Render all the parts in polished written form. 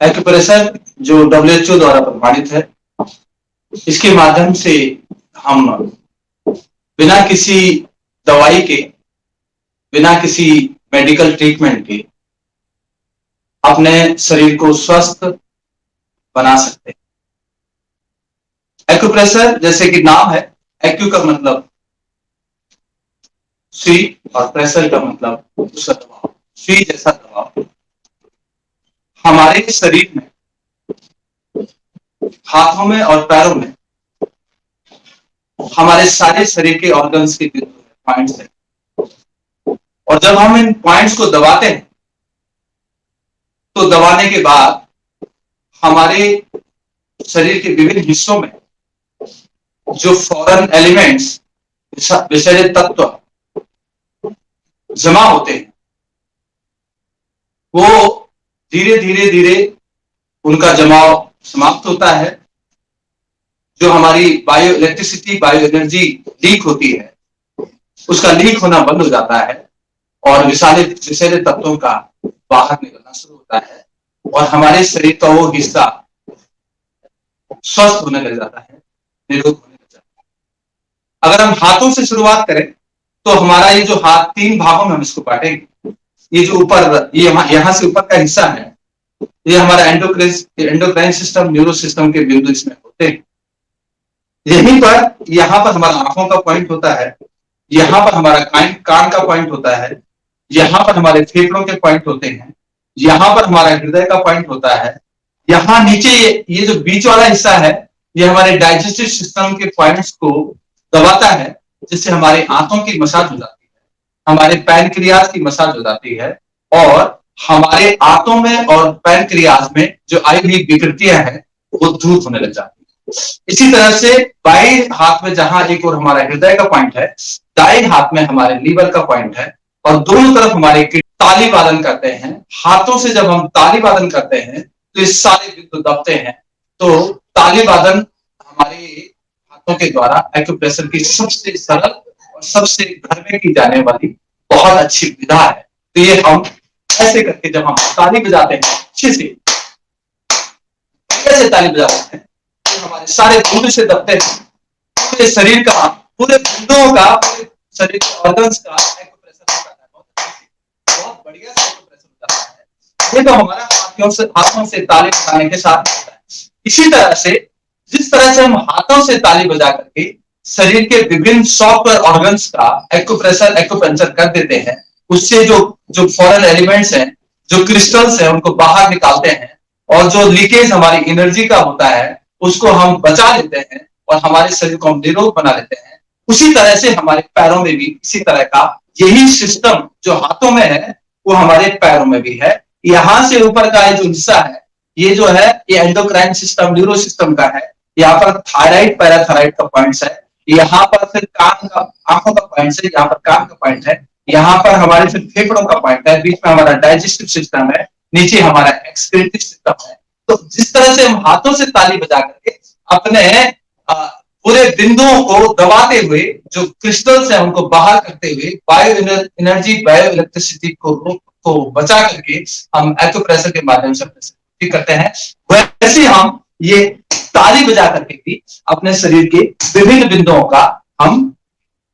Acupressure जो WHO द्वारा प्रमाणित है, इसके माध्यम से हम बिना किसी दवाई के, बिना किसी मेडिकल ट्रीटमेंट के अपने शरीर को स्वस्थ बना सकते हैं। एक्यूप्रेशर जैसे कि नाम है, एक्यू का मतलब सुई और प्रेशर का मतलब उसका दबाव, सुई जैसा दबाव हमारे शरीर में, हाथों में और पैरों में, हमारे सारे शरीर के ऑर्गन्स के पॉइंट्स हैं। और जब हम इन पॉइंट्स को दबाते हैं तो दबाने के बाद हमारे शरीर के विभिन्न हिस्सों में जो फॉरेन एलिमेंट्स, विषैले तत्व जमा होते हैं, वो धीरे धीरे धीरे उनका जमाव समाप्त होता है। जो हमारी bio electricity, bio energy leak होती है, उसका लीक होना बंद हो जाता है और विषैले तत्वों का बाहर निकलना शुरू होता है और हमारे शरीर का वो हिस्सा स्वस्थ होने लग जाता है, निरोग होने लग जाता है। अगर हम हाथों से शुरुआत करें तो हमारा ये जो हाथ 3 भागों में हम इसको बांटेंगे। ये जो ऊपर, ये यहां से ऊपर का हिस्सा है, ये हमारा एंडोक्राइन सिस्टम, न्यूरो सिस्टम के बिंदु इसमें होते हैं। यहीं पर, यहां पर हमारा आंखों का पॉइंट होता है, यहां पर हमारा कान का पॉइंट होता है, यहां पर हमारे फेफड़ों के पॉइंट होते हैं, यहां पर हमारा हृदय का पॉइंट होता है, यहां नीचे ये जो बीच वाला हिस्सा है, ये हमारे डाइजेस्टिव सिस्टम के पॉइंट्स को दबाता है, जिससे हमारे आंतों की मसाज हो जाती है, हमारे पैनक्रियाज की मसाज हो जाती है और हमारे आंतों में और पैनक्रियाज में जो आई हुई विकृतियां हैं वो दूर होने लग जाती है। इसी तरह से बाएं हाथ में जहां एक और हमारा हृदय का पॉइंट है, दाएं हाथ में हमारे लीवर का पॉइंट है और दोनों तरफ हमारे ताली वादन करते हैं। हाथों से जब हम ताली वादन करते हैं तो ये सारे बिंदु दबते हैं। तो ताली वादन हमारे हाथों के द्वारा एक्यूप्रेशर की सबसे सरल और सबसे घर में की जाने वाली बहुत अच्छी विधा है। तो ये हम ऐसे करके जब हम ताली बजाते हैं, अच्छे से कैसे ताली बजाते हैं तो हमारे सारे बिंदु से दबते हैं, पूरे शरीर का, पूरे बिंदुओं का, पूरे शरीर के ऑर्गन्स का एक्यूप्रेशर होता है। बहुत बढ़िया से एक्यूप्रेशर होता है। ये तो हमारा हाथों से ताली बजाने के साथ होता है। इसी तरह से जिस तरह से हम हाथों से ताली बजा करके शरीर के विभिन्न सॉफ्टवेयर ऑर्गन्स का एक्यूपंक्चर कर देते हैं, उससे जो फॉरेन एलिमेंट्स हैं, जो क्रिस्टल्स हैं, उनको बाहर निकालते हैं और जो लीकेज हमारी एनर्जी का होता है उसको हम बचा लेते हैं और हमारे शरीर को हम निरोग बना लेते हैं। उसी तरह से हमारे पैरों में भी इसी तरह का यही सिस्टम जो हाथों में है वो हमारे पैरों में भी है। यहां से ऊपर का जो हिस्सा है, ये जो है ये एंडोक्राइन सिस्टम, न्यूरो सिस्टम का है। यहाँ पर थायराइड, पैराथायराइड का पॉइंट्स है। यहाँ पर फिर कान का, आंखों का पॉइंट है, यहाँ पर कान का पॉइंट है, यहाँ पर हमारे फिर फेफड़ों का पॉइंट है, बीच में हमारा डाइजेस्टिव सिस्टम है, नीचे हमारा एक्सक्रीटिव सिस्टम है। तो जिस तरह से हम हाथों से ताली बजा करके अपने पूरे बिंदुओं को दबाते हुए, जो क्रिस्टल्स हैं उनको बाहर करते हुए, बायो एनर्जी, बायो इलेक्ट्रिसिटी को बचा करके हम एक्यूप्रेशर के माध्यम से करते हैं, वैसे हम ये ताली बजा करके भी अपने शरीर के विभिन्न बिंदुओं का हम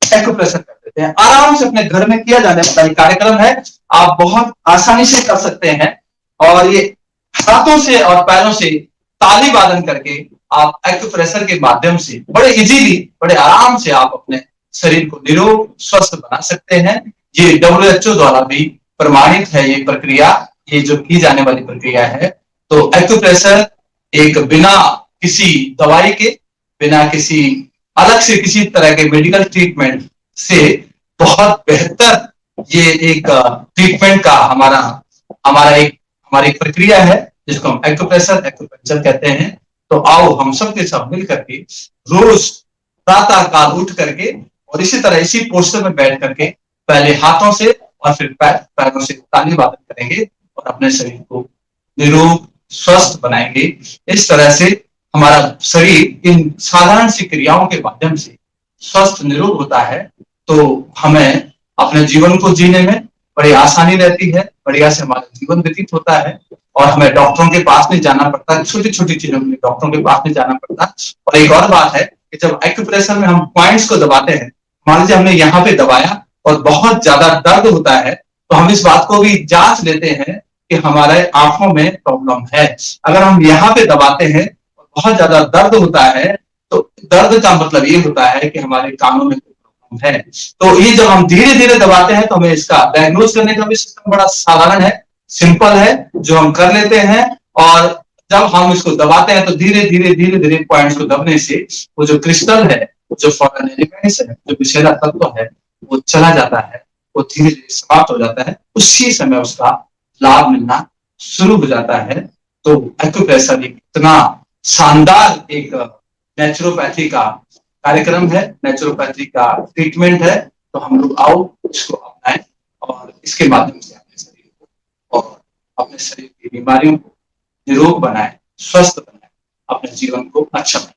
एक्यूप्रेशर कर देते हैं। आराम से अपने घर में किया जाने वाला कार्यक्रम है, आप बहुत आसानी से कर सकते हैं और ये हाथों से और पैरों से ताली वादन करके आप एक्यूप्रेशर के माध्यम से बड़े इजीली, बड़े आराम से आप अपने शरीर को निरोग, स्वस्थ बना सकते हैं। ये WHO द्वारा भी प्रमाणित है ये प्रक्रिया, ये जो की जाने वाली प्रक्रिया है। तो एक्यूप्रेशर एक बिना किसी दवाई के, बिना किसी अलग से किसी तरह के मेडिकल ट्रीटमेंट से बहुत बेहतर ये एक ट्रीटमेंट का हमारी प्रक्रिया है, जिसको हम एक्यूप्रेशर कहते हैं। तो आओ हम सब के सब मिल करके रोज प्रातः काल उठ करके और इसी तरह इसी पोस्टर में बैठ करके पहले हाथों से और फिर पैरों से ताली वादन करेंगे और अपने शरीर को निरोग, स्वस्थ बनाएंगे। इस तरह से हमारा शरीर इन साधारण सी क्रियाओं के माध्यम से स्वस्थ, निरोग होता है। तो हमें अपने जीवन को जीने में बड़ी आसानी रहती है, बढ़िया से हमारा जीवन व्यतीत होता है और हमें डॉक्टरों के पास नहीं जाना पड़ता, छोटी छोटी चीजों में डॉक्टरों के पास नहीं जाना पड़ता। और एक और बात है कि जब एक्यूप्रेशर में हम पॉइंट्स को दबाते हैं, मान लीजिए हमने यहाँ पे दबाया और बहुत ज्यादा दर्द होता है, तो हम इस बात को भी जांच लेते हैं कि हमारे आंखों में प्रॉब्लम है। अगर हम यहाँ पे दबाते हैं और बहुत ज्यादा दर्द होता है, तो दर्द का मतलब ये होता है कि हमारे कानों में प्रॉब्लम है। तो ये जब हम धीरे धीरे दबाते हैं तो हमें इसका डायग्नोज करने का भी सिस्टम बड़ा साधारण है, सिंपल है, जो हम कर लेते हैं। और जब हम इसको दबाते हैं तो धीरे धीरे धीरे धीरे पॉइंट्स को दबने से वो जो क्रिस्टल है, जो फॉरेन एलिमेंट्स है, जो विषैला तत्व है, वो चला जाता है, वो धीरे धीरे समाप्त हो जाता है। उसी समय उसका लाभ मिलना शुरू हो जाता है। तो एक्यूप्रेशर एक इतना शानदार एक नेचुरोपैथी का कार्यक्रम है, नेचुरोपैथी का ट्रीटमेंट है। तो हम लोग आओ इसको अपनाएं और इसके माध्यम से अपने शरीर को और अपने शरीर की बीमारियों को निरोग बनाए, स्वस्थ बनाए, अपने जीवन को अच्छा बनाए।